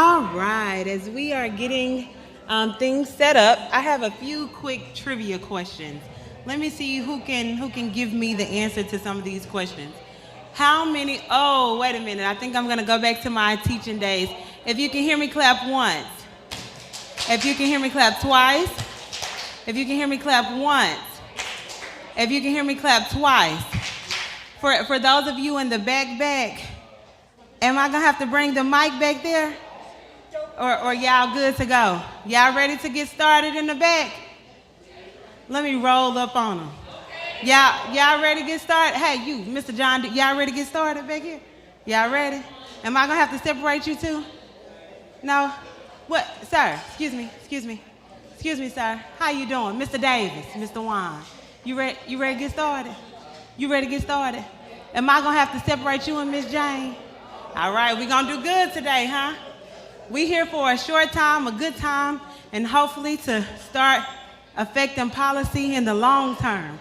All right, as we are getting things set up, I have a few quick trivia questions. Let me see who can give me the answer to some of these questions. How many? Oh, wait a minute. I think I'm gonna go back to my teaching days. If you can hear me, clap once. If you can hear me, clap twice. If you can hear me, clap once. If you can hear me, clap twice. For those of you in the back, am I gonna have to bring the mic back there? Or y'all good to go? Y'all ready to get started in the back? Let me roll up on them. Y'all ready to get started? Hey, you, Mr. John, y'all ready to get started back here? Y'all ready? Am I gonna have to separate you two? No? What, sir, excuse me, sir. How you doing? Mr. Davis, Mr. Juan. You ready to get started? You ready to get started? Am I gonna have to separate you and Miss Jane? All right, we gonna do good today, huh? We here for a short time, a good time, and hopefully to start affecting policy in the long term.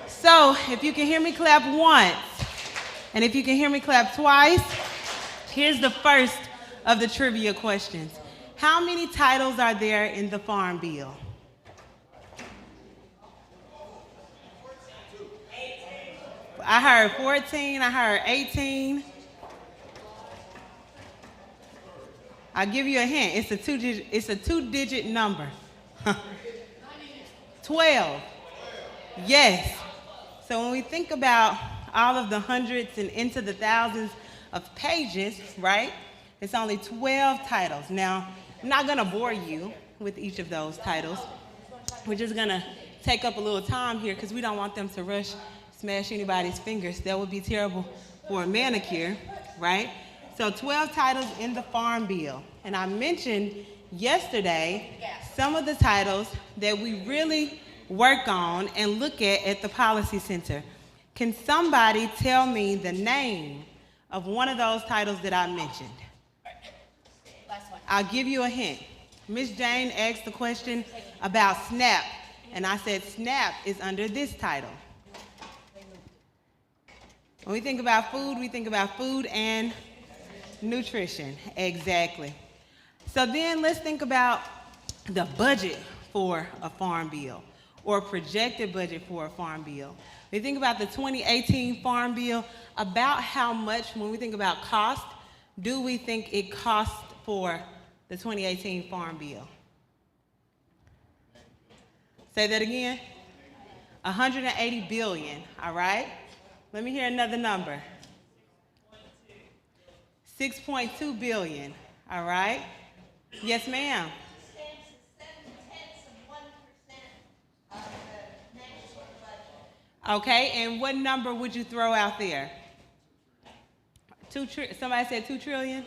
So if you can hear me, clap once. And if you can hear me, clap twice. Here's the first of the trivia questions. How many titles are there in the Farm Bill? 18. I heard 14, I heard 18. I'll give you a hint. It's a two-digit number. 12. Yes. So when we think about all of the hundreds and into the thousands of pages, right? It's only 12 titles. Now, I'm not going to bore you with each of those titles. We're just going to take up a little time here because we don't want them to rush, smash anybody's fingers. That would be terrible for a manicure, right? So 12 titles in the Farm Bill. And I mentioned yesterday some of the titles that we really work on and look at the Policy Center. Can somebody tell me the name of one of those titles that I mentioned? Last one. I'll give you a hint. Miss Jane asked the question about SNAP, and I said SNAP is under this title. When we think about food and nutrition, exactly. So then let's think about the budget for a farm bill or projected budget for a farm bill. We think about the 2018 Farm Bill, about how much, when we think about cost, do we think it costs for the 2018 Farm Bill? Say that again. 180 billion, all right? Let me hear another number. 6.2 billion, all right? Yes, ma'am. Okay, and what number would you throw out there? Somebody said 2 trillion?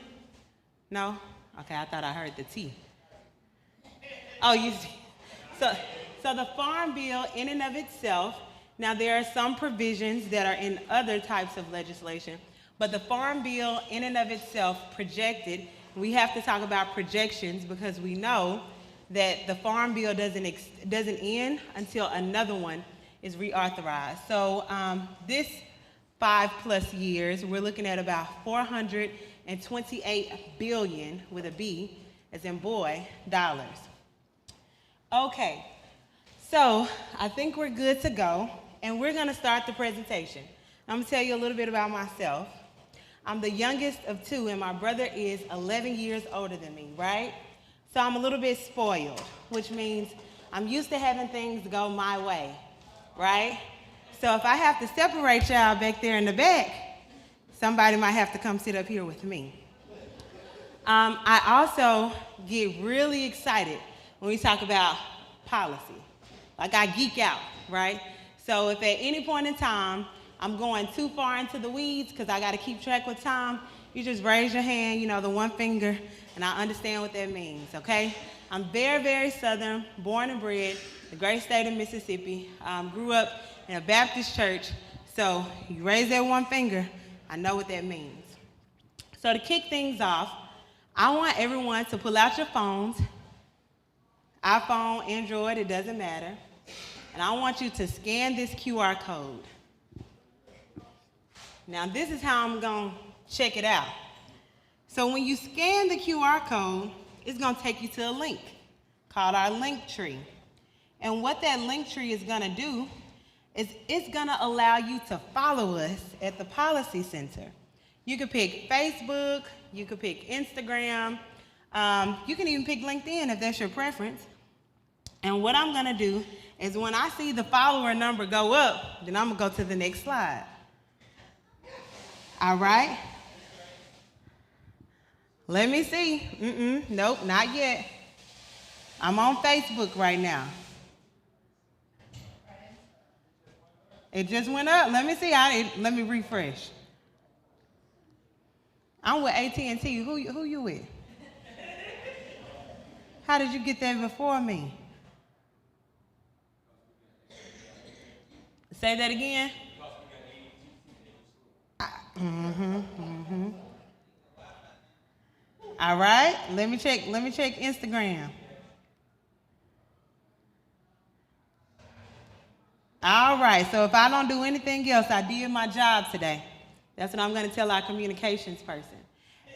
No? Okay, I thought I heard the T. Oh, you see. So the Farm Bill in and of itself, now there are some provisions that are in other types of legislation, but the Farm Bill in and of itself projected, we have to talk about projections because we know that the Farm Bill doesn't end until another one is reauthorized. So this 5+ years, we're looking at about 428 billion with a B, as in boy, dollars. Okay, so I think we're good to go, and we're gonna start the presentation. I'm gonna tell you a little bit about myself. I'm the youngest of two, and my brother is 11 years older than me, right? So I'm a little bit spoiled, which means I'm used to having things go my way, right? So if I have to separate y'all back there in the back, somebody might have to come sit up here with me. I also get really excited when we talk about policy. Like I geek out, right? So if at any point in time I'm going too far into the weeds because I got to keep track with time, you just raise your hand, the one finger, and I understand what that means, okay? I'm very, very Southern, born and bred, the great state of Mississippi. Grew up in a Baptist church, so you raise that one finger, I know what that means. So to kick things off, I want everyone to pull out your phones, iPhone, Android, it doesn't matter, and I want you to scan this QR code. Now this is how I'm gonna check it out. So when you scan the QR code, it's going to take you to a link called our link tree. And what that link tree is going to do is it's going to allow you to follow us at the Policy Center. You can pick Facebook, you can pick Instagram, you can even pick LinkedIn if that's your preference. And what I'm going to do is when I see the follower number go up, then I'm going to go to the next slide. All right? Let me see. Nope, not yet. I'm on Facebook right now. It just went up. Let me see. Let me refresh. I'm with AT&T. Who you with? How did you get that before me? Say that again. All right. Let me check Instagram. All right, so if I don't do anything else, I did my job today. That's what I'm going to tell our communications person.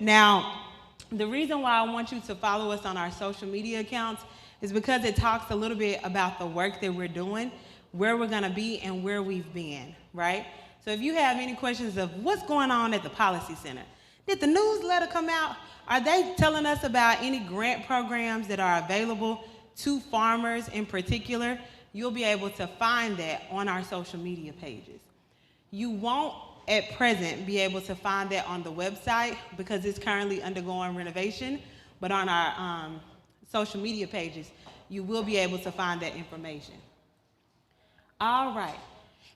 Now, the reason why I want you to follow us on our social media accounts is because it talks a little bit about the work that we're doing, where we're going to be, and where we've been, right? So if you have any questions of what's going on at the Policy Center, did the newsletter come out? Are they telling us about any grant programs that are available to farmers in particular? You'll be able to find that on our social media pages. You won't, at present, be able to find that on the website because it's currently undergoing renovation, but on our social media pages, you will be able to find that information. All right,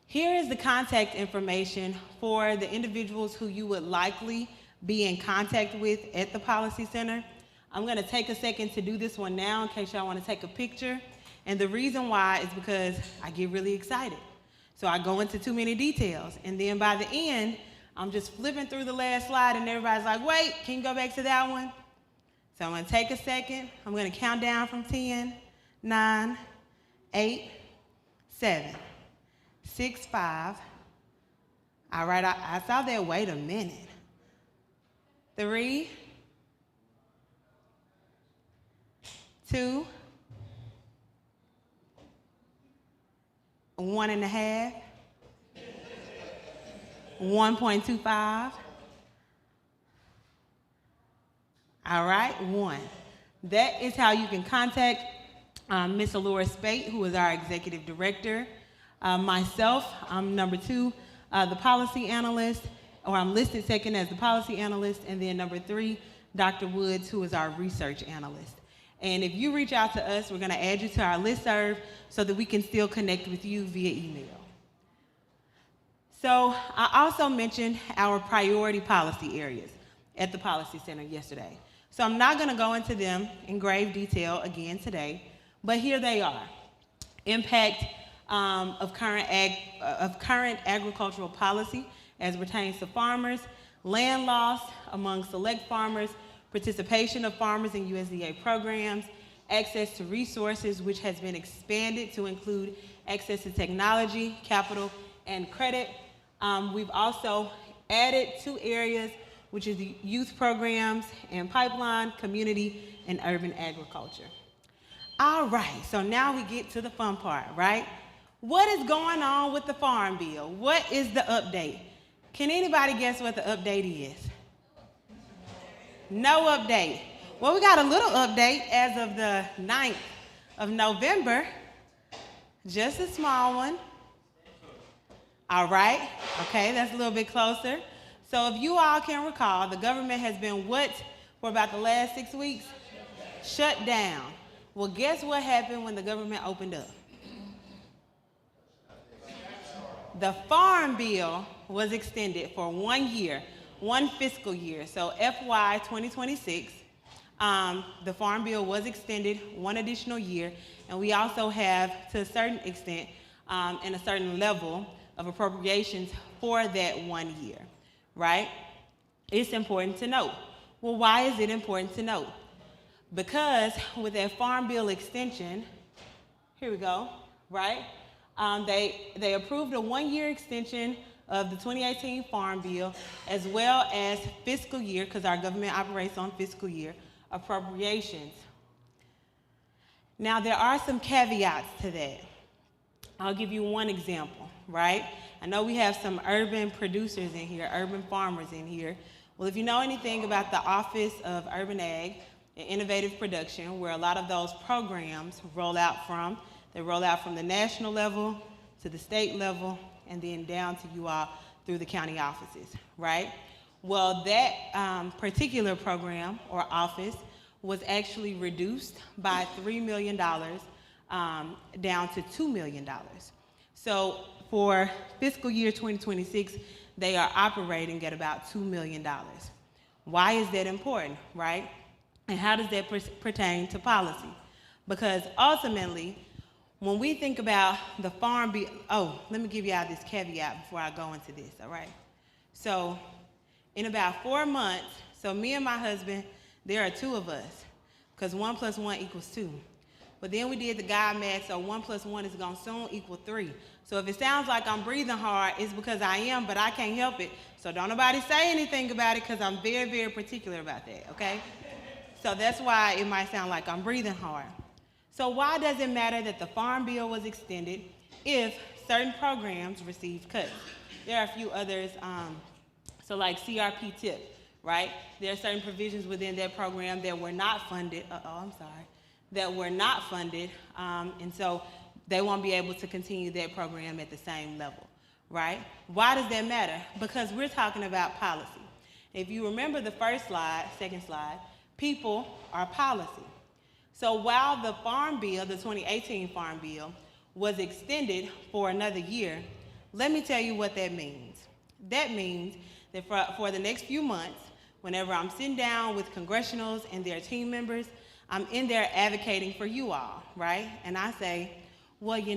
here is the contact information for the individuals who you would likely be in contact with at the Policy Center. I'm gonna take a second to do this one now in case y'all wanna take a picture. And the reason why is because I get really excited. So I go into too many details. And then by the end, I'm just flipping through the last slide and everybody's like, wait, can you go back to that one? So I'm gonna take a second. I'm gonna count down from 10, 9, 8, 7, 6, 5. All right, I saw that, wait a minute. 3, 2, 1.5, 1.25. All right, 1. That is how you can contact Ms. Allura Spate, who is our executive director. Myself, I'm number 2, the policy analyst, or I'm listed second as the policy analyst, and then number 3, Dr. Woods, who is our research analyst. And if you reach out to us, we're going to add you to our listserv so that we can still connect with you via email. So I also mentioned our priority policy areas at the Policy Center yesterday. So I'm not going to go into them in grave detail again today, but here they are. Impact of current agricultural policy as pertains to farmers, land loss among select farmers, participation of farmers in USDA programs, access to resources, which has been expanded to include access to technology, capital, and credit. We've also added 2 areas, which is the youth programs and pipeline, community, and urban agriculture. All right, so now we get to the fun part, right? What is going on with the Farm Bill? What is the update? Can anybody guess what the update is? No update. Well, we got a little update as of the 9th of November, just a small one. All right, okay, that's a little bit closer. So if you all can recall, the government has been what for about the last 6 weeks? Shut down. Well, guess what happened when the government opened up? The Farm Bill was extended for 1 year. 1 fiscal year, so FY 2026, the Farm Bill was extended 1 additional year, and we also have, to a certain extent, and a certain level of appropriations for that 1 year, right? It's important to note. Well, why is it important to note? Because with that Farm Bill extension, here we go, right? They approved a 1 year extension of the 2018 Farm Bill, as well as fiscal year, because our government operates on fiscal year, appropriations. Now, there are some caveats to that. I'll give you one example, right? I know we have some urban producers in here, urban farmers in here. Well, if you know anything about the Office of Urban Ag and Innovative Production, where a lot of those programs roll out from, they roll out from the national level to the state level and then down to you all through the county offices, right? Well, that particular program or office was actually reduced by $3 million down to $2 million. So for fiscal year 2026, they are operating at about $2 million. Why is that important, right? And how does that pertain to policy? Because ultimately, when we think about the Farm Bill, let me give you all this caveat before I go into this, all right? So in about 4 months, so me and my husband, there are 2 of us, because 1 + 1 = 2. But then we did the God math, so 1 + 1 is gonna soon equal 3. So if it sounds like I'm breathing hard, it's because I am, but I can't help it. So don't nobody say anything about it, because I'm very, very particular about that, okay? So that's why it might sound like I'm breathing hard. So why does it matter that the Farm Bill was extended if certain programs received cuts? There are a few others, so like CRP TIP, right? There are certain provisions within that program that were not funded, that were not funded, and so they won't be able to continue that program at the same level, right? Why does that matter? Because we're talking about policy. If you remember the second slide, people are policy. So while the Farm Bill, the 2018 Farm Bill, was extended for another year, let me tell you what that means. That means that for the next few months, whenever I'm sitting down with congressionals and their team members, I'm in there advocating for you all, right? And I say, well, you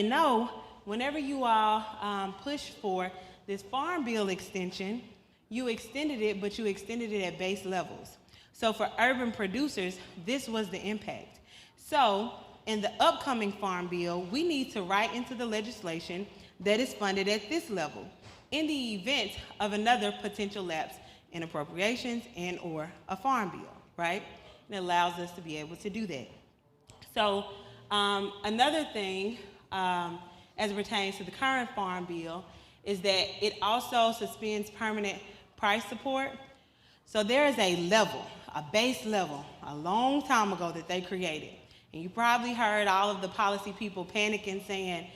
know, whenever you all pushed for this Farm Bill extension, you extended it, but you extended it at base levels. So for urban producers, this was the impact. So in the upcoming Farm Bill, we need to write into the legislation that is funded at this level in the event of another potential lapse in appropriations and or a Farm Bill, right? And it allows us to be able to do that. So another thing as it pertains to the current Farm Bill is that it also suspends permanent price support. So there is a level, a base level, a long time ago that they created. And you probably heard all of the policy people panicking saying,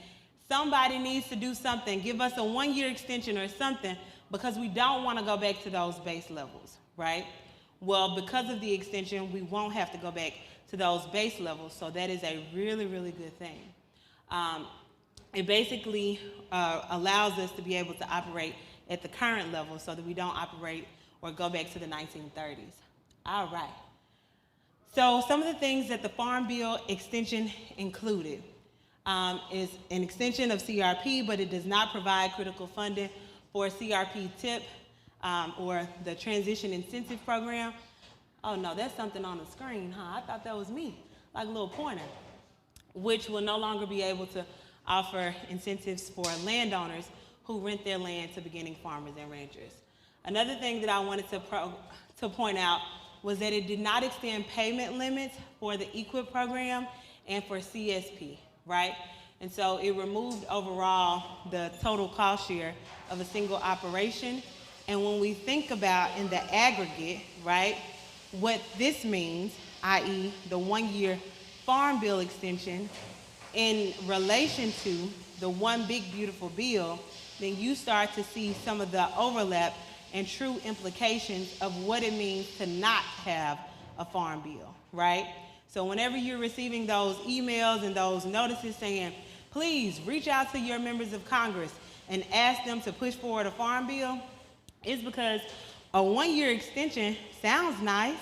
somebody needs to do something, give us a 1-year extension or something, because we don't want to go back to those base levels, right? Well, because of the extension, we won't have to go back to those base levels, so that is a really, really good thing. It basically allows us to be able to operate at the current level so that we don't operate or go back to the 1930s. All right. So some of the things that the Farm Bill extension included is an extension of CRP, but it does not provide critical funding for CRP TIP or the Transition Incentive Program. Oh no, that's something on the screen, huh? I thought that was me, like a little pointer, which will no longer be able to offer incentives for landowners who rent their land to beginning farmers and ranchers. Another thing that I wanted to point out was that it did not extend payment limits for the EQIP program and for CSP, right? And so it removed overall the total cost share of a single operation. And when we think about in the aggregate, right, what this means, i.e. the 1-year Farm Bill extension, in relation to the one big beautiful bill, then you start to see some of the overlap and true implications of what it means to not have a Farm Bill, right? So whenever you're receiving those emails and those notices saying, please reach out to your members of Congress and ask them to push forward a Farm Bill, it's because a 1-year extension sounds nice,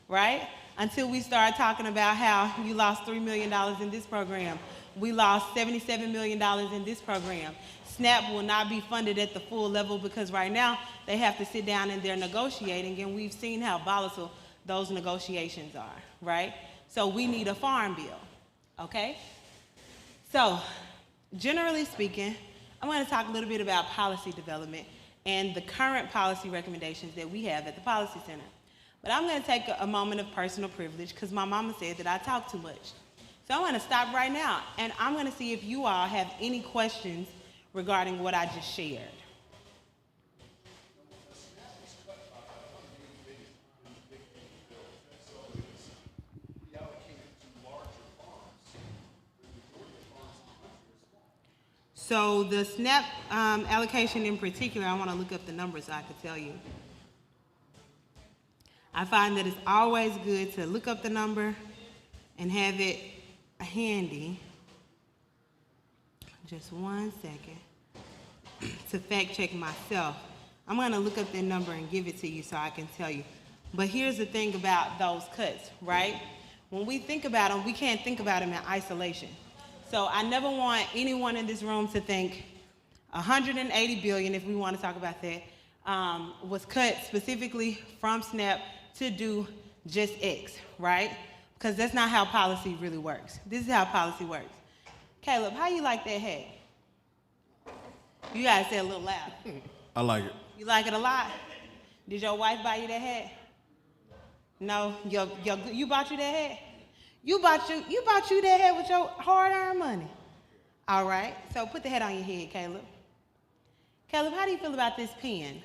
right? Until we start talking about how you lost $3 million in this program. We lost $77 million in this program. SNAP will not be funded at the full level because right now they have to sit down and they're negotiating, and we've seen how volatile those negotiations are, right? So we need a Farm Bill, okay? So generally speaking, I'm going to talk a little bit about policy development and the current policy recommendations that we have at the Policy Center. But I'm going to take a moment of personal privilege because my mama said that I talk too much. So I'm going to stop right now, and I'm going to see if you all have any questions regarding what I just shared. So the SNAP allocation in particular, I want to look up the numbers so I can tell you. I find that it's always good to look up the number and have it handy. Just 1 second to fact check myself. I'm going to look up that number and give it to you so I can tell you. But here's the thing about those cuts, right? When we think about them, we can't think about them in isolation. So I never want anyone in this room to think 180 billion, if we want to talk about that, was cut specifically from SNAP to do just X, right? Because that's not how policy really works. This is how policy works. Caleb, how you like that hat? You gotta say it a little loud. I like it. You like it a lot? Did your wife buy you that hat? No, you bought you that hat? You bought you that hat with your hard-earned money. All right, so put the hat on your head, Caleb. Caleb, how do you feel about this pen?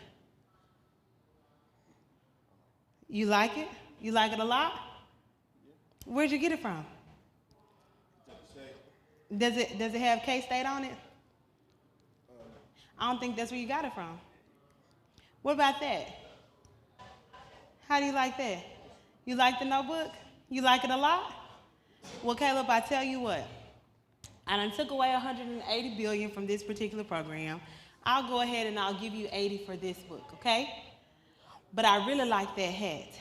You like it? You like it a lot? Where'd you get it from? Does it have K-State on it? I don't think that's where you got it from. What about that? How do you like that? You like the notebook? You like it a lot? Well, Caleb, I tell you what, I done took away 180 billion from this particular program. I'll go ahead and I'll give you 80 for this book, okay? But I really like that hat.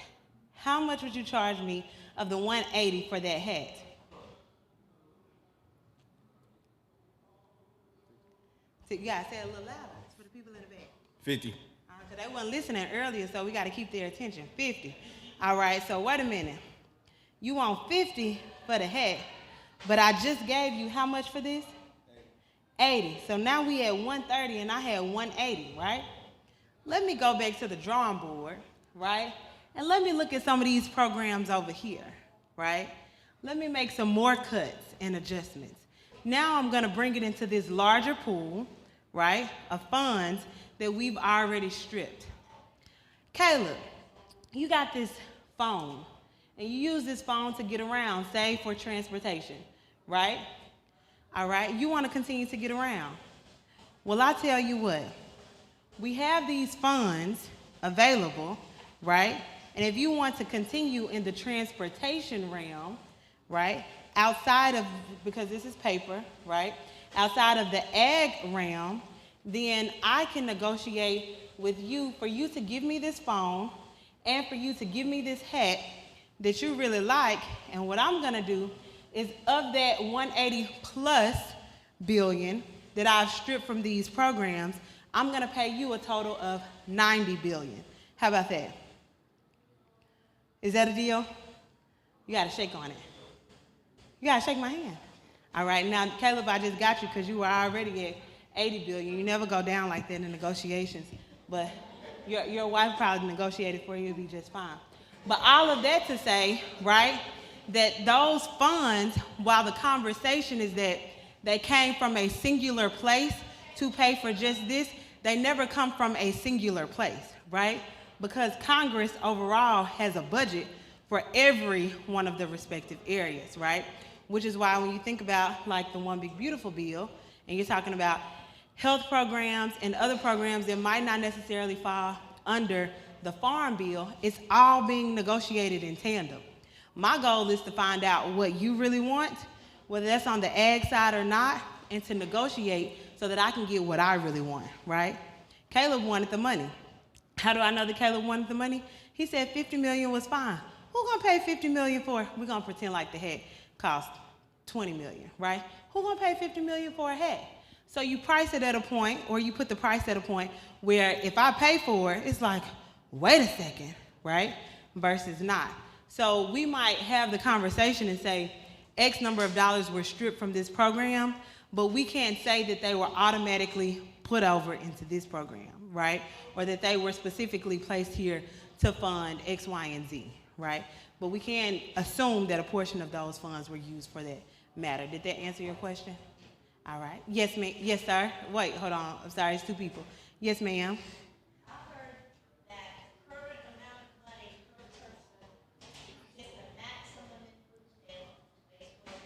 How much would you charge me of the 180 for that hat? So you gotta say it a little louder. It's for the people in the back. 50. Because they weren't listening earlier, so we gotta keep their attention. 50. All right, so wait a minute. You want 50 for the hat, but I just gave you how much for this? 80. So now we at 130 and I had 180, right? Let me go back to the drawing board, right? And let me look at some of these programs over here, right? Let me make some more cuts and adjustments. Now I'm gonna bring it into this larger pool, right, of funds that we've already stripped. Caleb, you got this phone, and you use this phone to get around, say for transportation, right? All right, you wanna continue to get around. Well, I tell you what, we have these funds available, right? And if you want to continue in the transportation realm, right, outside of, because this is paper, right, outside of the ag realm, then I can negotiate with you for you to give me this phone and for you to give me this hat that you really like. And what I'm gonna do is of that 180 plus billion that I've stripped from these programs, I'm gonna pay you a total of 90 billion. How about that? Is that a deal? You gotta shake on it. You gotta shake my hand. All right, now Caleb, I just got you because you were already at 80 billion. You never go down like that in negotiations, but your wife probably negotiated for you, it'll be just fine. But all of that to say, right, that those funds, while the conversation is that they came from a singular place to pay for just this, they never come from a singular place, right? Because Congress overall has a budget for every one of the respective areas, right? Which is why when you think about like the One Big Beautiful Bill, and you're talking about health programs and other programs that might not necessarily fall under the Farm Bill, it's all being negotiated in tandem. My goal is to find out what you really want, whether that's on the ag side or not, and to negotiate so that I can get what I really want, right? Caleb wanted the money. How do I know that Caleb wanted the money? He said 50 million was fine. Who gonna pay 50 million for? We're gonna pretend like the hat cost 20 million, right? Who gonna pay 50 million for a hat? So you price it at a point, or you put the price at a point where if I pay for it, it's like, wait a second, right? Versus not. So we might have the conversation and say, X number of dollars were stripped from this program, but we can't say that they were automatically put over into this program, right? Or that they were specifically placed here to fund X, Y, and Z, right? But we can assume that a portion of those funds were used for that matter. Did that answer your question? All right. Yes, ma'am. Yes, sir. Wait, hold on. I'm sorry, it's two people. Yes, ma'am. I heard that the current amount of money per person is the maximum in food stamps, basically,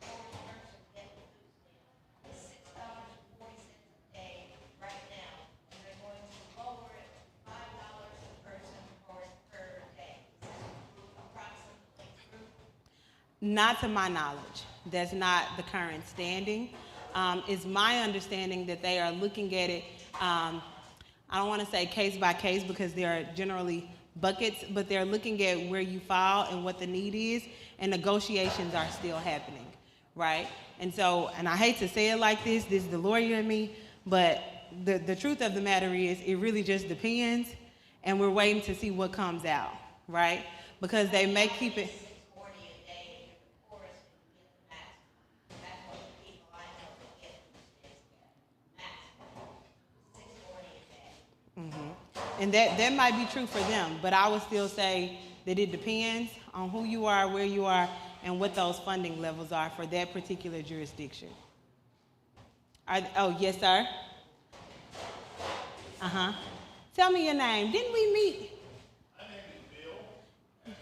per person getting food stamps, is $6.40 a day right now. And they're going to lower it to $5 a person per day. Approximately true. Not to my knowledge. That's not the current standing. It's my understanding that they are looking at it, I don't want to say case by case because there are generally buckets, but they're looking at where you fall and what the need is, and negotiations are still happening, right? And so, and I hate to say it like this is the lawyer in me, but the truth of the matter is it really just depends, and we're waiting to see what comes out, right? Because they may keep it. And that might be true for them, but I would still say that it depends on who you are, where you are, and what those funding levels are for that particular jurisdiction. Oh, yes, sir? Uh-huh. Tell me your name. Didn't we meet? My name is Bill, and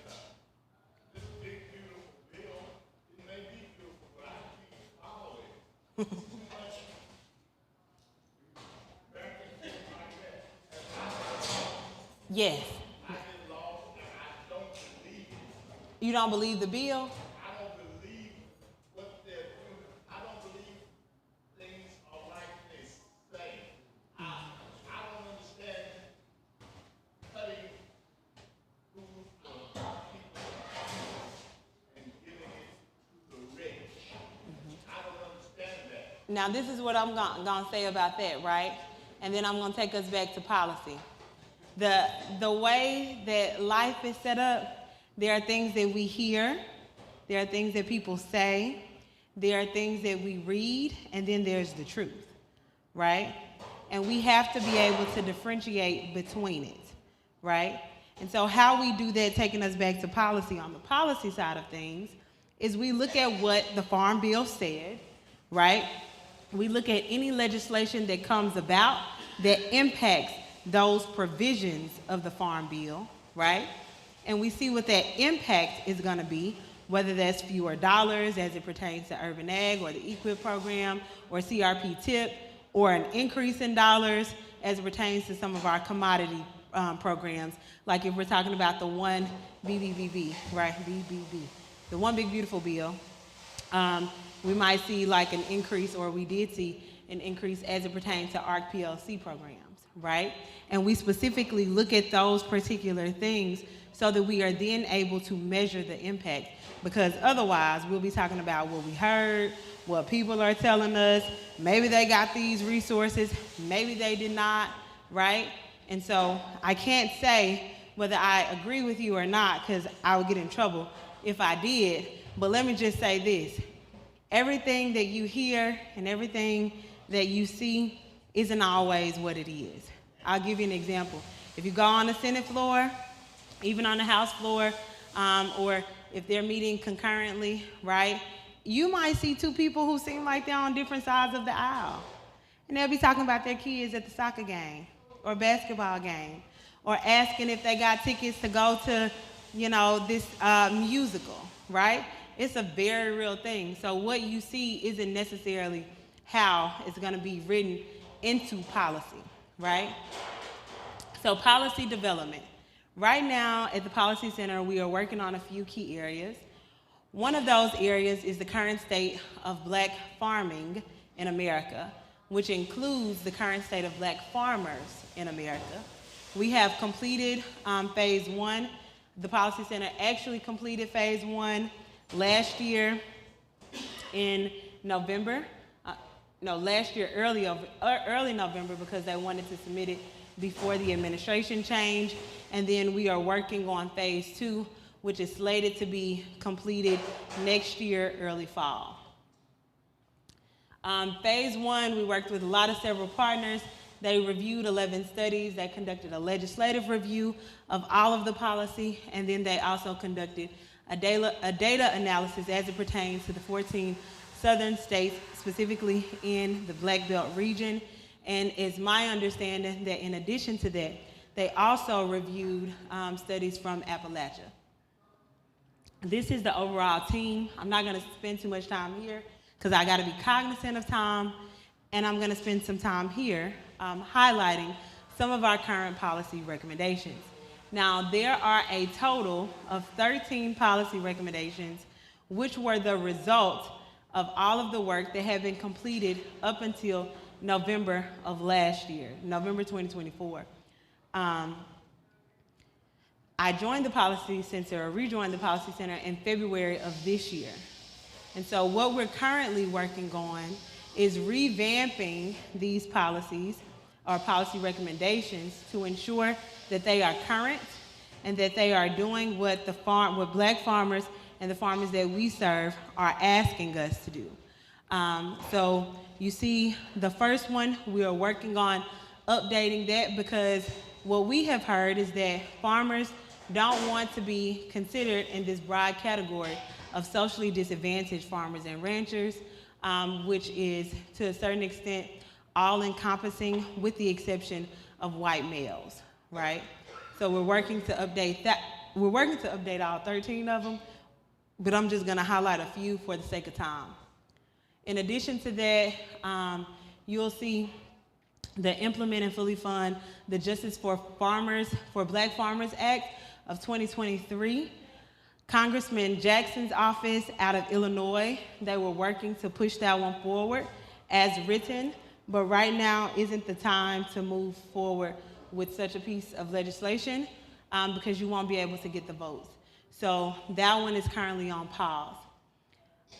this big, beautiful bill, it may be beautiful, but I can't follow it. Too much back and forth like that. Yes. I get lost, and I don't believe it. You don't believe the bill? I don't believe what they're doing. I don't believe things are like they say. I don't understand cutting food for people and giving it to the rich. I don't understand that. Now, this is what I'm going to say about that, right? And then I'm going to take us back to policy. The way that life is set up, there are things that we hear, there are things that people say, there are things that we read, and then there's the truth, right? And we have to be able to differentiate between it, right? And so how we do that, taking us back to policy, on the policy side of things, is we look at what the Farm Bill said, right? We look at any legislation that comes about that impacts those provisions of the Farm Bill, right? And we see what that impact is going to be, whether that's fewer dollars as it pertains to urban ag or the EQIP program or CRP TIP, or an increase in dollars as it pertains to some of our commodity programs, like if we're talking about the one BBBB, right, BBB, the one big beautiful bill, we might see like an increase, or we did see an increase as it pertains to ARC PLC programs, right? And we specifically look at those particular things so that we are then able to measure the impact, because otherwise we'll be talking about what we heard, what people are telling us, maybe they got these resources, maybe they did not, right? And so I can't say whether I agree with you or not, because I would get in trouble if I did, but let me just say this. Everything that you hear and everything that you see isn't always what it is. I'll give you an example. If you go on the Senate floor, even on the House floor, or if they're meeting concurrently, right, you might see two people who seem like they're on different sides of the aisle. And they'll be talking about their kids at the soccer game or basketball game, or asking if they got tickets to go to, this musical, right? It's a very real thing. So what you see isn't necessarily how it's going to be written into policy, right? So policy development. Right now at the Policy Center, we are working on a few key areas. One of those areas is the current state of black farming in America, which includes the current state of black farmers in America. We have completed phase one. The Policy Center actually completed phase one last year in November. Last year early November, because they wanted to submit it before the administration change. And then we are working on phase two, which is slated to be completed next year, early fall. Phase one, we worked with a lot of several partners. They reviewed 11 studies. They conducted a legislative review of all of the policy, and then they also conducted a data analysis as it pertains to the 14 southern states, specifically in the Black Belt region. And it's my understanding that in addition to that, they also reviewed studies from Appalachia. This is the overall team. I'm not gonna spend too much time here because I gotta be cognizant of time, and I'm gonna spend some time here highlighting some of our current policy recommendations. Now, there are a total of 13 policy recommendations, which were the result of all of the work that had been completed up until November of last year, November 2024. I joined the Policy Center, or rejoined the Policy Center in February of this year. And so what we're currently working on is revamping these policies or policy recommendations to ensure that they are current and that they are doing what what Black farmers and the farmers that we serve are asking us to do. So you see the first one, we are working on updating that because what we have heard is that farmers don't want to be considered in this broad category of socially disadvantaged farmers and ranchers, which is to a certain extent all-encompassing with the exception of white males, right? So we're working to update that. We're working to update all 13 of them, but I'm just gonna highlight a few for the sake of time. In addition to that, you'll see the Implement and Fully Fund the Justice for Black Farmers Act of 2023. Congressman Jackson's office out of Illinois, they were working to push that one forward as written, but right now isn't the time to move forward with such a piece of legislation because you won't be able to get the votes. So that one is currently on pause.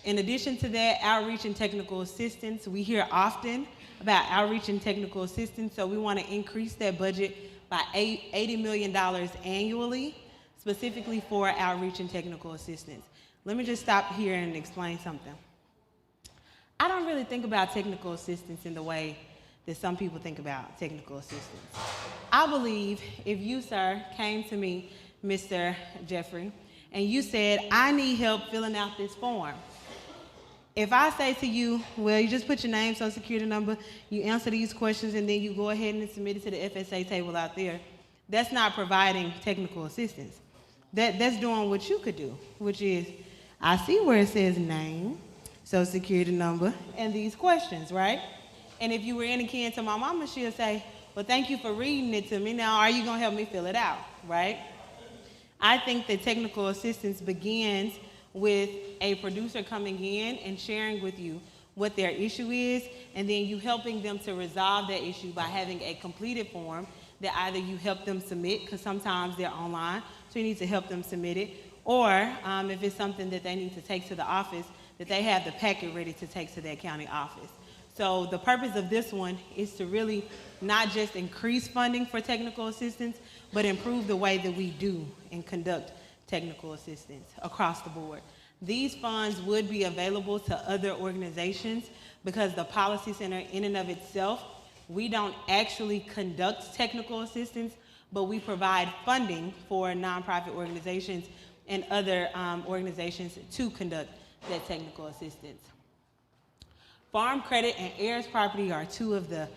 In addition to that, outreach and technical assistance. We hear often about outreach and technical assistance, so we want to increase that budget by $80 million annually, specifically for outreach and technical assistance. Let me just stop here and explain something. I don't really think about technical assistance in the way that some people think about technical assistance. I believe if you, sir, came to me, Mr. Jeffrey, and you said, I need help filling out this form. If I say to you, well, you just put your name, social security number, you answer these questions, and then you go ahead and submit it to the FSA table out there, that's not providing technical assistance. That's doing what you could do, which is, I see where it says name, social security number, and these questions, right? And if you were any kin to my mama, she'll say, well, thank you for reading it to me. Now, are you gonna help me fill it out, right? I think that technical assistance begins with a producer coming in and sharing with you what their issue is, and then you helping them to resolve that issue by having a completed form that either you help them submit, because sometimes they're online, so you need to help them submit it, or if it's something that they need to take to the office, that they have the packet ready to take to their county office. So the purpose of this one is to really not just increase funding for technical assistance, but improve the way that we do and conduct technical assistance across the board. These funds would be available to other organizations because the Policy Center in and of itself, we don't actually conduct technical assistance, but we provide funding for nonprofit organizations and other organizations to conduct that technical assistance. Farm credit and heirs property are two of the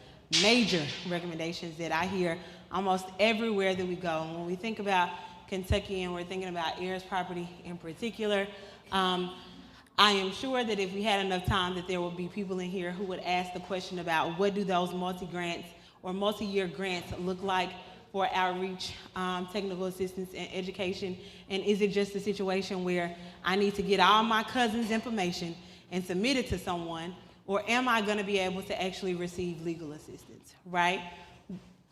major recommendations that I hear almost everywhere that we go. And when we think about Kentucky and we're thinking about heirs property in particular, I am sure that if we had enough time that there would be people in here who would ask the question about what do those multi-grants or multi-year grants look like for outreach, technical assistance, and education, and is it just a situation where I need to get all my cousin's information and submit it to someone, or am I gonna be able to actually receive legal assistance, right?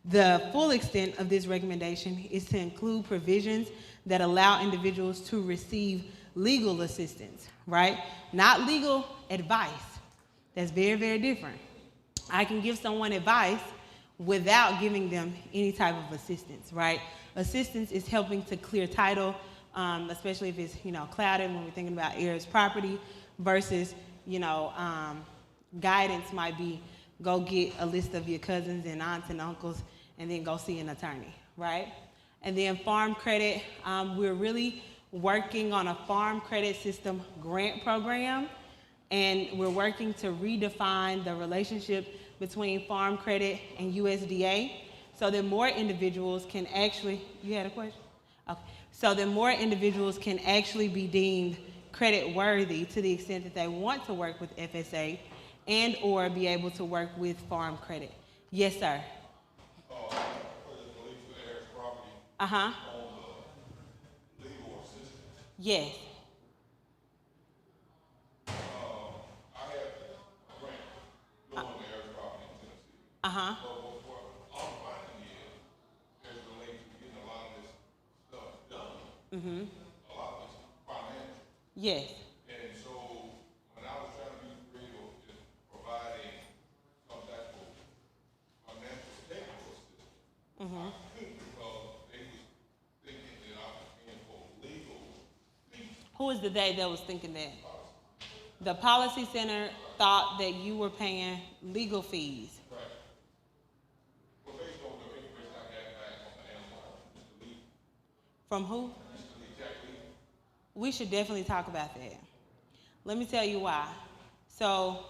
The full extent of this recommendation is to include provisions that allow individuals to receive legal assistance, right? Not legal advice. That's very, very different. I can give someone advice without giving them any type of assistance, right? Assistance is helping to clear title, especially if it's, clouded when we're thinking about heirs property versus, guidance might be go get a list of your cousins and aunts and uncles and then go see an attorney, right? And then farm credit, we're really working on a farm credit system grant program, and we're working to redefine the relationship between farm credit and USDA so that more individuals can actually, you had a question? Okay. So that more individuals can actually be deemed credit worthy to the extent that they want to work with FSA and or be able to work with farm credit. Yes, sir. Uh-huh. Yes. Uh-huh. Mm-hmm. Yes. And so when I was trying to be creative in providing some type of financial statement system, I couldn't because they was thinking that I was paying for legal fees. Who is the they that was thinking that? The policy center thought that you were paying legal fees. Right. Well, based on the information I got back from the Amazon, Mr. Lee, From who? Mr. Lee, Jack Lee, We should definitely talk about that. Let me tell you why. So,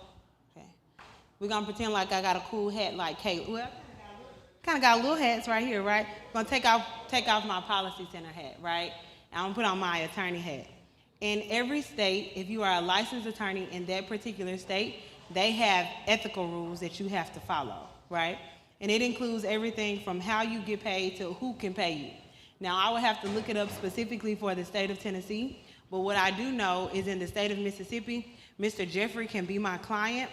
okay, we're gonna pretend like I got a cool hat like Kate. Well, kind of got little hats right here, right? I'm gonna take off my policy center hat, right? And I'm gonna put on my attorney hat. In every state, if you are a licensed attorney in that particular state, they have ethical rules that you have to follow, right? And it includes everything from how you get paid to who can pay you. Now, I would have to look it up specifically for the state of Tennessee, but what I do know is in the state of Mississippi, Mr. Jeffrey can be my client,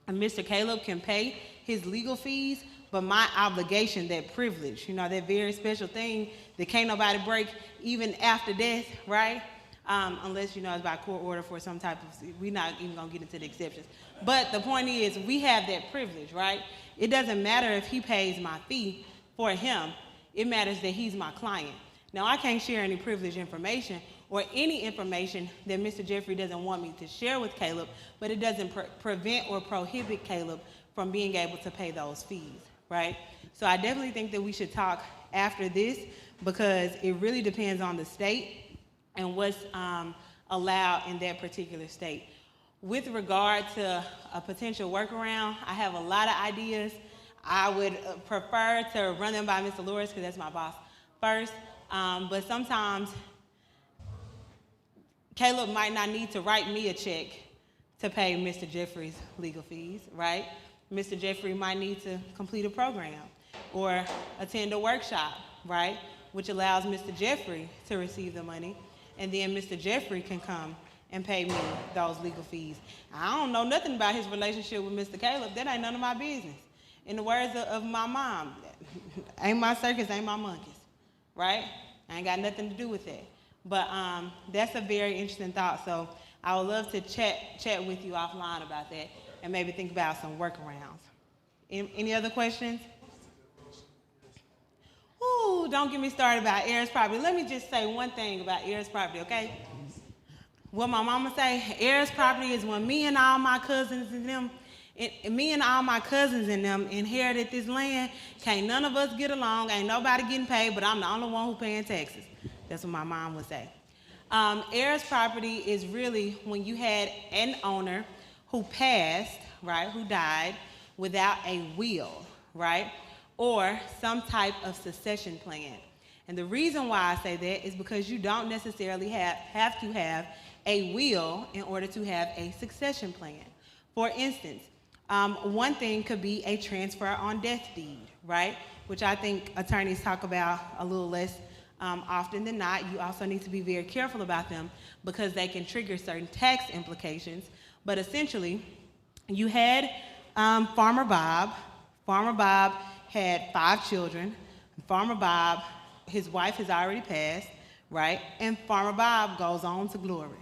and Mr. Caleb can pay his legal fees, but my obligation, that privilege, that very special thing that can't nobody break even after death, right? Unless, it's by court order for some type of, we're not even gonna get into the exceptions. But the point is, we have that privilege, right? It doesn't matter if he pays my fee for him, it matters that he's my client. Now, I can't share any privileged information or any information that Mr. Jeffrey doesn't want me to share with Caleb, but it doesn't prevent or prohibit Caleb from being able to pay those fees, right? So I definitely think that we should talk after this because it really depends on the state and what's allowed in that particular state. With regard to a potential workaround, I have a lot of ideas. I would prefer to run them by Mr. Lewis because that's my boss first, but sometimes Caleb might not need to write me a check to pay Mr. Jeffrey's legal fees, right? Mr. Jeffrey might need to complete a program or attend a workshop, right? Which allows Mr. Jeffrey to receive the money, and then Mr. Jeffrey can come and pay me those legal fees. I don't know nothing about his relationship with Mr. Caleb. That ain't none of my business. In the words of my mom, ain't my circus, ain't my monkeys, right? I ain't got nothing to do with that. But that's a very interesting thought. So I would love to chat with you offline about that and maybe think about some workarounds. Any other questions? Ooh, don't get me started about heirs property. Let me just say one thing about heirs property, okay? What my mama say, heirs property is when me and all my cousins and them inherited this land. Can't none of us get along. Ain't nobody getting paid, but I'm the only one who paying taxes. That's what my mom would say. Heirs property is really when you had an owner who passed, right, who died without a will, right, or some type of succession plan. And the reason why I say that is because you don't necessarily have to have a will in order to have a succession plan. For instance, one thing could be a transfer on death deed, right? Which I think attorneys talk about a little less often than not. You also need to be very careful about them because they can trigger certain tax implications. But essentially, you had Farmer Bob. Farmer Bob had 5 children. Farmer Bob, his wife has already passed, right? And Farmer Bob goes on to glory.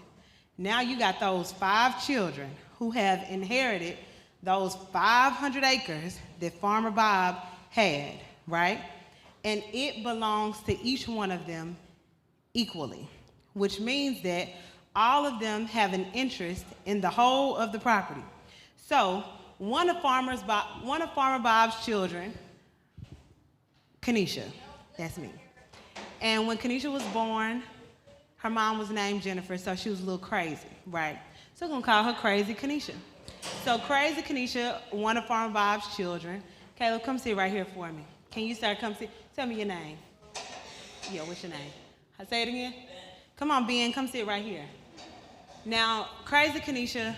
Now you got those 5 children who have inherited those 500 acres that Farmer Bob had, right? And it belongs to each one of them equally, which means that all of them have an interest in the whole of the property. So one of Farmer Bob's children, Conisha, that's me. And when Conisha was born, her mom was named Jennifer, so she was a little crazy, right? So we're gonna call her Crazy Conisha. So Crazy Conisha, one of Farmer Bob's children. Caleb, come sit right here for me. Can you, sir, come sit? Tell me your name. Yeah, what's your name? Say it again. Come on, Ben, come sit right here. Now, Crazy Conisha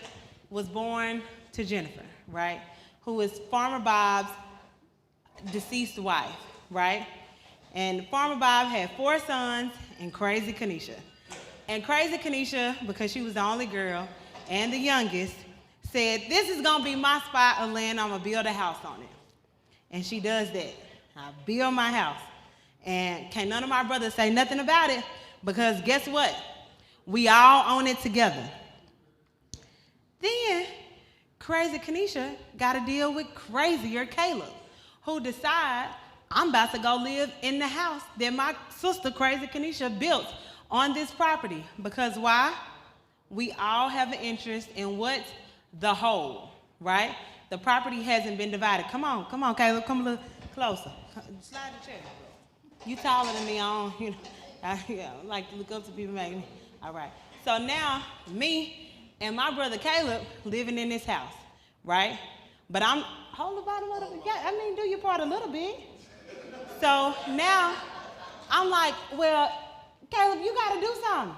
was born to Jennifer, right? Who is Farmer Bob's deceased wife, right? And Farmer Bob had 4 sons and Crazy Conisha. And Crazy Conisha, because she was the only girl and the youngest, said, this is gonna be my spot of land, I'm gonna build a house on it. And she does that. I build my house. And can't none of my brothers say nothing about it, because guess what? We all own it together. Then, Crazy Conisha got to deal with crazier Caleb, who decide, I'm about to go live in the house that my sister Crazy Conisha built on this property. Because why? We all have an interest in what's the whole, right? The property hasn't been divided. Come on, Caleb, come a little closer. Slide the chair. You taller than me, I like to look up to people making me. All right. So now, me and my brother Caleb living in this house, right? But hold the bottom of the, do your part a little bit. So now, I'm like, well, Caleb, you got to do something.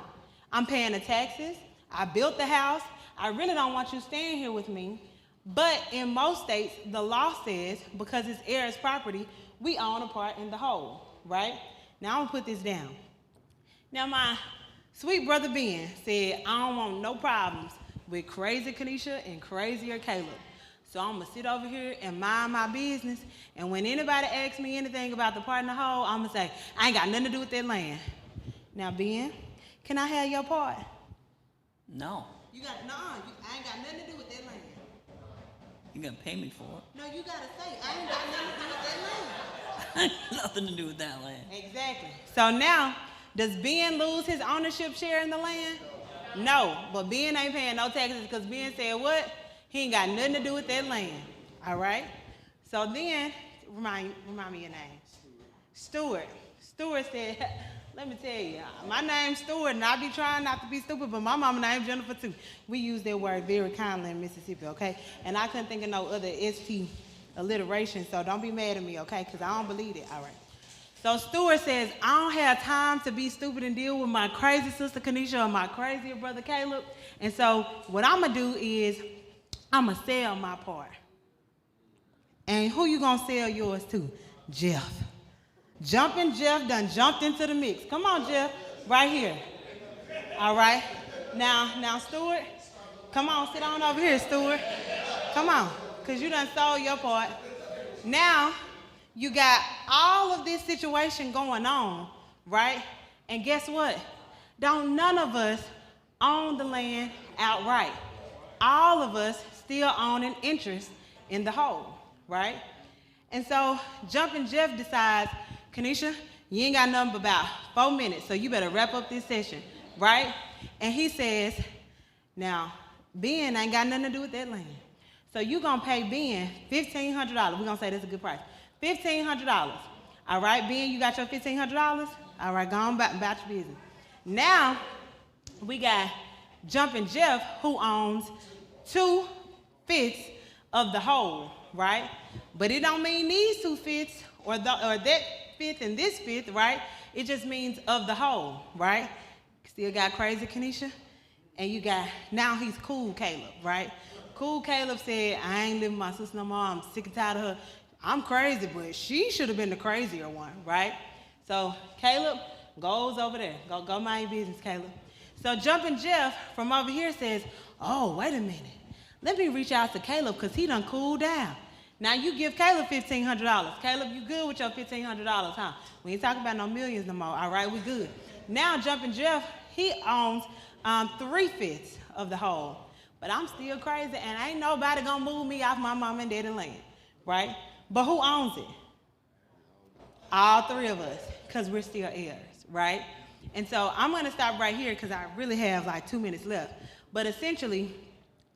I'm paying the taxes. I built the house. I really don't want you staying here with me. But in most states, the law says, because it's heirs property, we own a part in the whole, right? Now, I'm going to put this down. Now, my sweet brother Ben said, I don't want no problems with Crazy Conisha and crazier Caleb. So I'm going to sit over here and mind my business. And when anybody asks me anything about the part in the whole, I'm going to say, I ain't got nothing to do with that land. Now, Ben, can I have your part? No. I ain't got nothing to do with that land. You're going to pay me for it. No, you got to say, I ain't got nothing to do with that land. Nothing to do with that land. Exactly. So now, does Ben lose his ownership share in the land? No, but Ben ain't paying no taxes because Ben said what? He ain't got nothing to do with that land. All right? So then, remind me your name. Stewart. Stewart said, let me tell you, my name's Stewart, and I be trying not to be stupid, but my mama named Jennifer too. We use that word very kindly in Mississippi, okay? And I couldn't think of no other ST alliteration, so don't be mad at me, okay? Because I don't believe it. All right. So Stewart says, I don't have time to be stupid and deal with my crazy sister Conisha or my crazier brother Caleb. And so what I'm going to do is I'm going to sell my part. And who you going to sell yours to? Jeff. Jumping Jeff done jumped into the mix. Come on, Jeff. Right here. All right. Now, Stewart, come on, sit on over here, Stewart. Come on, because you done sold your part. Now, you got all of this situation going on, right? And guess what? Don't none of us own the land outright. All of us still own an interest in the whole, right? And so Jumpin' Jeff decides, Conisha, you ain't got nothing but about 4 minutes, so you better wrap up this session, right? And he says, now, Ben ain't got nothing to do with that land. So you gonna pay Ben $1,500. We're gonna say that's a good price. $1,500. All right, Ben, you got your $1,500? All right, go on about your business. Now, we got Jumpin' Jeff, who owns 2/5 of the whole, right? But it don't mean these 2/5 or that fifth and this fifth, right? It just means of the whole, right? Still got Crazy Conisha, and you got, now he's Cool Caleb, right? Cool Caleb said, I ain't living with my sister no more. I'm sick and tired of her. I'm crazy, but she should have been the crazier one, right? So Caleb goes over there. Go mind your business, Caleb. So Jumpin' Jeff from over here says, oh, wait a minute. Let me reach out to Caleb because he done cooled down. Now you give Caleb $1,500. Caleb, you good with your $1,500, huh? We ain't talking about no millions no more. All right, we good. Now Jumpin' Jeff, he owns 3/5 of the whole. But I'm still crazy, and ain't nobody gonna move me off my mom and daddy land, right? But who owns it? All 3 of us, because we're still heirs, right? And so I'm gonna stop right here because I really have like 2 minutes left. But essentially,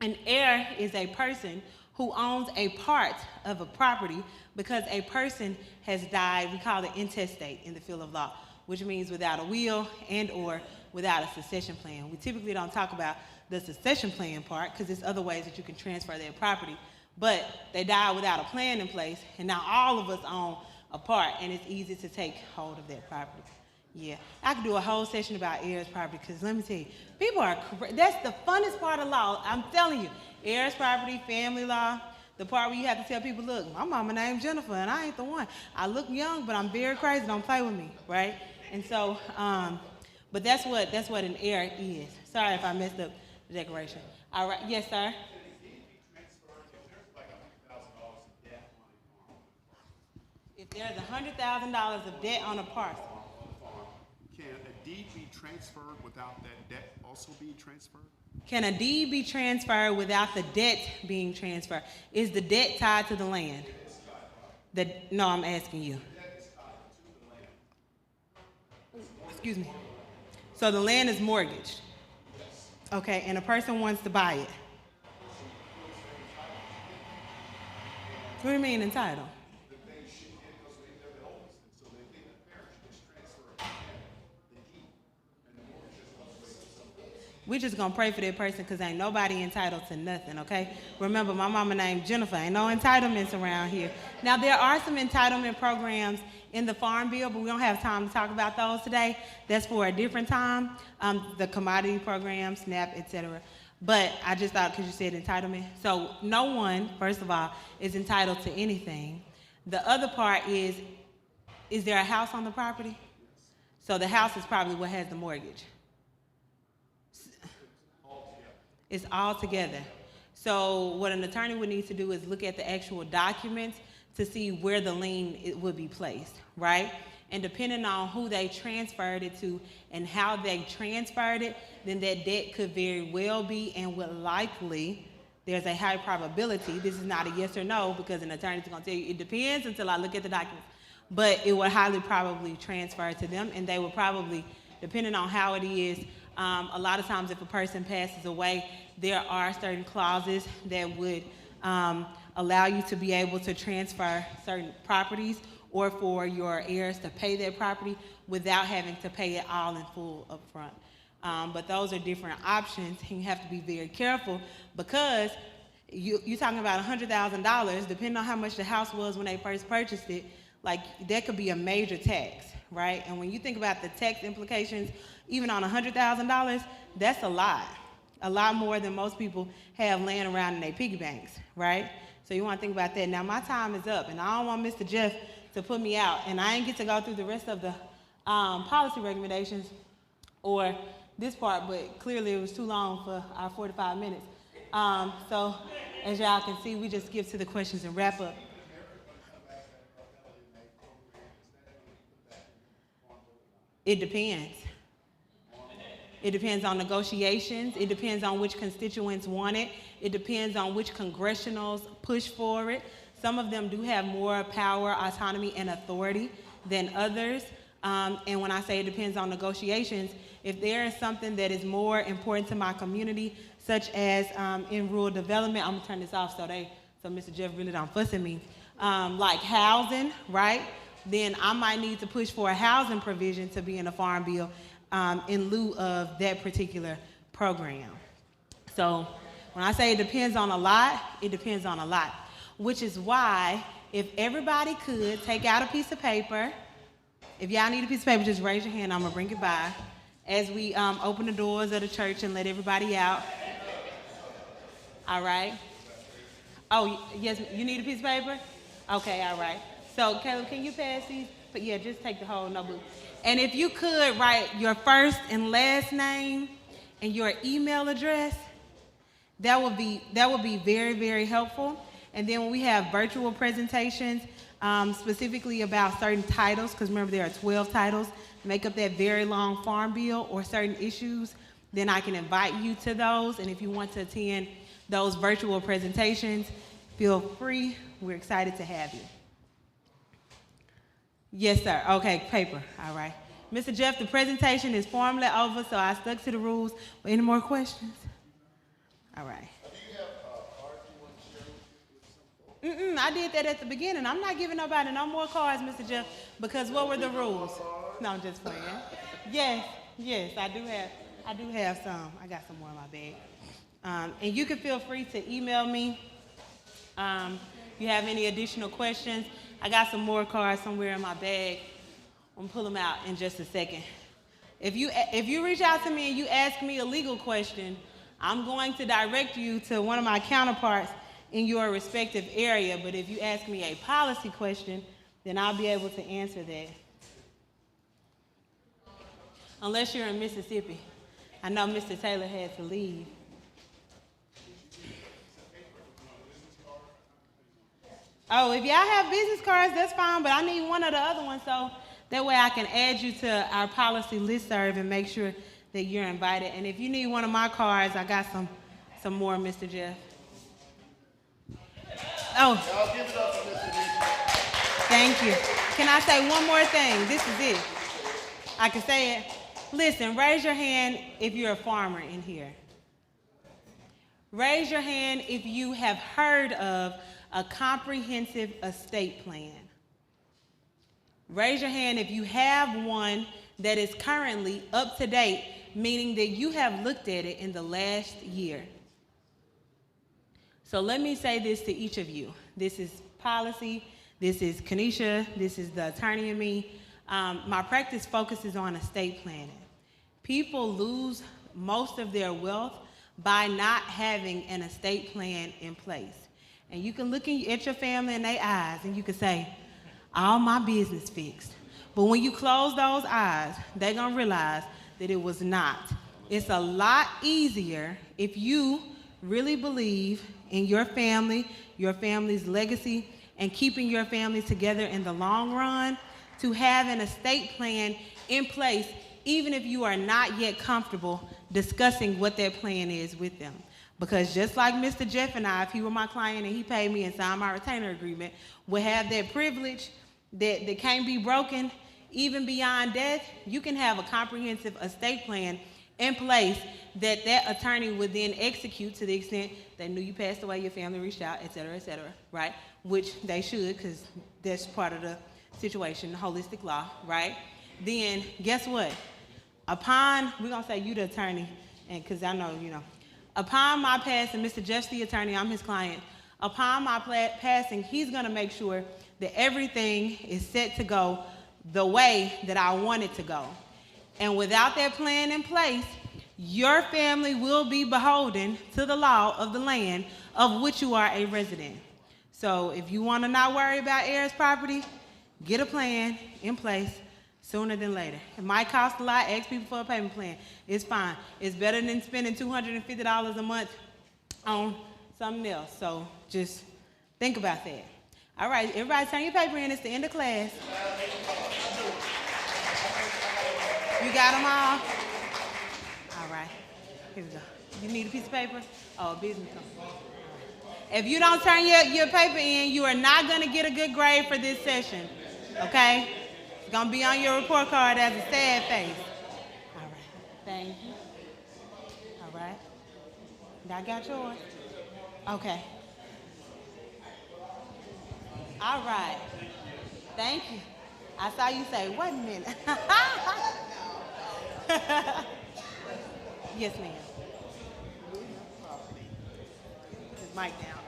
An heir is a person who owns a part of a property because a person has died. We call it intestate in the field of law, which means without a will and or without a succession plan. We typically don't talk about the succession plan part because there's other ways that you can transfer their property, but they died without a plan in place, and now all of us own a part, and it's easy to take hold of their property. Yeah, I could do a whole session about heirs property because let me tell you, people are, that's the funnest part of law. I'm telling you, heirs property, family law, the part where you have to tell people, look, my mama named Jennifer and I ain't the one. I look young, but I'm very crazy, don't play with me, right? And so, but that's what an heir is. Sorry if I messed up the decoration. All right, yes, sir? If there's $100,000 of debt on a parcel, Can a deed be transferred without that debt also being transferred? can a deed be transferred without the debt being transferred? Is the debt tied to the land? No, I'm asking you. Excuse me. So the land is mortgaged. Okay, and a person wants to buy it. What do you mean entitled? We just gonna pray for that person because ain't nobody entitled to nothing, okay? Remember, my mama named Jennifer. Ain't no entitlements around here. Now, there are some entitlement programs in the Farm Bill, but we don't have time to talk about those today. That's for a different time, the commodity program, SNAP, etc. But I just thought, because you said entitlement. So no one, first of all, is entitled to anything. The other part is there a house on the property? So the house is probably what has the mortgage. It's all together. So what an attorney would need to do is look at the actual documents to see where the lien would be placed, right? And depending on who they transferred it to and how they transferred it, then that debt could very well be and would likely, there's a high probability, this is not a yes or no because an attorney's gonna tell you it depends until I look at the documents, but it would highly probably transfer to them, and they would probably, depending on how it is, a lot of times if a person passes away, there are certain clauses that would allow you to be able to transfer certain properties or for your heirs to pay their property without having to pay it all in full up front. But those are different options, and you have to be very careful because you're talking about $100,000, depending on how much the house was when they first purchased it, like that could be a major tax, right? And when you think about the tax implications, even on $100,000, that's a lot more than most people have laying around in their piggy banks, right? So you want to think about that. Now my time is up, and I don't want Mr. Jeff to put me out, and I ain't get to go through the rest of the policy recommendations or this part, but clearly it was too long for our 45 minutes. So as y'all can see, we just skip to the questions and wrap up. It depends. It depends on negotiations. It depends on which constituents want it. It depends on which congressionals push for it. Some of them do have more power, autonomy, and authority than others. And when I say it depends on negotiations, if there is something that is more important to my community, such as in rural development, I'm gonna turn this off so Mr. Jeff really don't fuss at me, like housing, right? Then I might need to push for a housing provision to be in a farm bill in lieu of that particular program. So when I say it depends on a lot, it depends on a lot, which is why if everybody could take out a piece of paper, if y'all need a piece of paper, just raise your hand, I'm gonna bring it by as we open the doors of the church and let everybody out. All right. Oh, yes, you need a piece of paper? Okay, all right. So, Caleb, can you pass these? But yeah, just take the whole notebook. And if you could write your first and last name and your email address, that would be very, very helpful. And then when we have virtual presentations, specifically about certain titles, because remember there are 12 titles, make up that very long farm bill or certain issues, then I can invite you to those. And if you want to attend those virtual presentations, feel free. We're excited to have you. Yes, sir. Okay, paper. All right. Mr. Jeff, the presentation is formally over, so I stuck to the rules. Any more questions? All right. Do you I did that at the beginning. I'm not giving nobody no more cards, Mr. Jeff, because what were the rules? No, I'm just playing. Yes, I do have some. I got some more in my bag. And you can feel free to email me. If you have any additional questions, I got some more cards somewhere in my bag. I'm gonna pull them out in just a second. If you reach out to me and you ask me a legal question, I'm going to direct you to one of my counterparts in your respective area. But if you ask me a policy question, then I'll be able to answer that. Unless you're in Mississippi. I know Mr. Taylor had to leave. Oh, if y'all have business cards, that's fine, but I need one of the other ones so that way I can add you to our policy listserv and make sure that you're invited. And if you need one of my cards, I got some more, Mr. Jeff. Oh. Y'all give it up for Mr. Nisha. Thank you. Can I say one more thing? This is it. I can say it. Listen, raise your hand if you're a farmer in here. Raise your hand if you have heard of a comprehensive estate plan. Raise your hand if you have one that is currently up to date, meaning that you have looked at it in the last year. So let me say this to each of you. This is policy. This is Conisha. This is the attorney in me. My practice focuses on estate planning. People lose most of their wealth by not having an estate plan in place. And you can look at your family in their eyes and you can say, all my business fixed. But when you close those eyes, they're gonna realize that it was not. It's a lot easier if you really believe in your family, your family's legacy, and keeping your family together in the long run, to have an estate plan in place, even if you are not yet comfortable discussing what that plan is with them. Because just like Mr. Jeff and I, if he were my client and he paid me and signed my retainer agreement, would have that privilege that can't be broken, even beyond death, you can have a comprehensive estate plan in place that attorney would then execute to the extent they knew you passed away, your family reached out, et cetera, right? Which they should, because that's part of the situation, holistic law, right? Then guess what? Upon, we're gonna say you the attorney, and because I know, upon my passing, Mr. Jeff's the attorney, I'm his client. Upon my passing, he's gonna make sure that everything is set to go the way that I want it to go. And without that plan in place, your family will be beholden to the law of the land of which you are a resident. So if you want to not worry about heirs property, get a plan in place sooner than later. It might cost a lot. Ask people for a payment plan. It's fine. It's better than spending $250 a month on something else. So just think about that. All right, everybody turn your paper in. It's the end of class. You got them all? All right, here we go. You need a piece of paper? Oh, a business card. If you don't turn your paper in, you are not going to get a good grade for this session, okay? It's going to be on your report card as a sad face. All right, thank you. All right, I got yours. Okay. All right, thank you. I saw you say, wait a minute. Yes, ma'am. Put his mic down.